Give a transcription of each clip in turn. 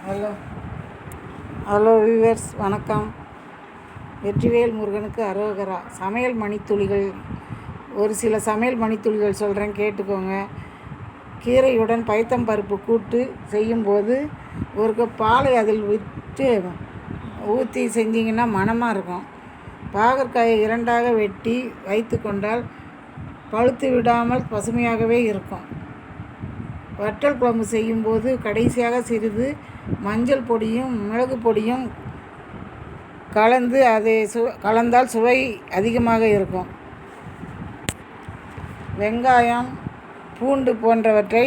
Hello hello viewers, வணக்கம். வெற்றிவேல் முருகனுக்கு அரோகரா. சமையல் மணித்துளிகள், ஒரு சில சமையல் மணித்துளிகள் சொல்கிறேன், கேட்டுக்கோங்க. கீரையுடன் பைத்தம்பருப்பு கூட்டு செய்யும்போது ஒரு கப் பாலை அதில் விட்டு ஊற்றி செஞ்சிங்கன்னா மணமாக இருக்கும். பாகற்காயை இரண்டாக வெட்டி வைத்து கொண்டால் பழுத்து விடாமல் பசுமையாகவே இருக்கும். வற்றல் குழம்பு செய்யும்போது கடைசியாக சிறிது மஞ்சள் பொடியும் மிளகு பொடியும் கலந்து அதை கலந்தால் சுவை அதிகமாக இருக்கும். வெங்காயம், பூண்டு போன்றவற்றை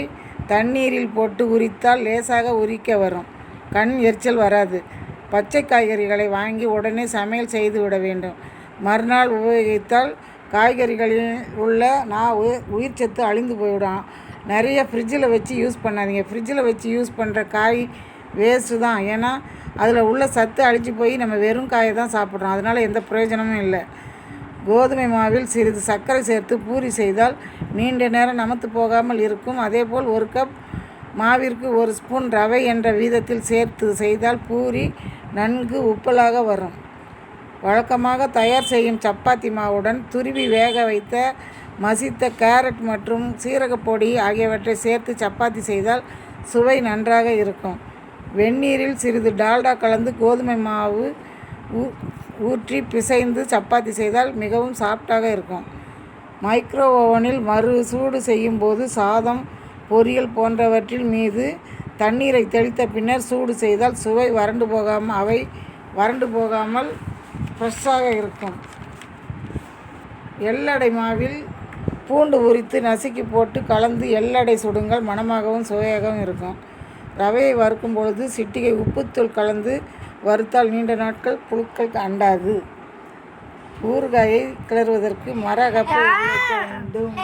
தண்ணீரில் போட்டு உரித்தால் லேசாக உரிக்க வரும். கண் எரிச்சல் வராது. பச்சை காய்கறிகளை வாங்கி உடனே சமையல் செய்து விட வேண்டும். மறுநாள் உபயோகித்தால் காய்கறிகளில் உள்ள உயிர்ச்சத்து அழிந்து போய்விடும். நிறைய ஃப்ரிட்ஜில் வச்சு யூஸ் பண்ணாதீங்க. ஃப்ரிட்ஜில் வச்சு யூஸ் பண்ணுற காய் வேஸ்ட்டு தான். ஏன்னா அதில் உள்ள சத்து அழிச்சு போய் நம்ம வெறும் காயை தான் சாப்பிட்றோம். அதனால் எந்த பிரயோஜனமும் இல்லை. கோதுமை மாவில் சிறிது சர்க்கரை சேர்த்து பூரி செய்தால் நீண்ட நேரம் நமத்து போகாமல் இருக்கும். அதேபோல் ஒரு கப் மாவிற்கு 1 ஸ்பூன் ரவை என்ற வீதத்தில் சேர்த்து செய்தால் பூரி நன்கு உப்பலாக வரும். வழக்கமாக தயார் செய்யும் சப்பாத்தி மாவுடன் துருவி வேக வைத்த மசித்த கேரட் மற்றும் சீரகப்பொடி ஆகியவற்றை சேர்த்து சப்பாத்தி செய்தால் சுவை நன்றாக இருக்கும். வெந்நீரில் சிறிது டால்டா கலந்து கோதுமை மாவு ஊற்றி பிசைந்து சப்பாத்தி செய்தால் மிகவும் சாஃப்டாக இருக்கும். மைக்ரோ ஓவனில் மறு சூடு செய்யும்போது சாதம், பொரியல் போன்றவற்றில் மீது தண்ணீரை தெளித்த பின்னர் சூடு செய்தால் சுவை வறண்டு போகாமல் ஃப்ரெஷ்ஷாக இருக்கும். எள்ளடை மாவில் பூண்டு உரித்து நசுக்கி போட்டு கலந்து எள்ளடை சுடுங்கள். மணமாகவும் சுவையாகவும் இருக்கும். ரவையை வறுக்கும் பொழுது சிட்டிகை உப்புத்தூள் கலந்து வறுத்தால் நீண்ட நாட்கள் புழுக்கள் அண்டாது. ஊறுகாயை கிளறுவதற்கு மர அகப்பை உபயோகிக்க வேண்டும்.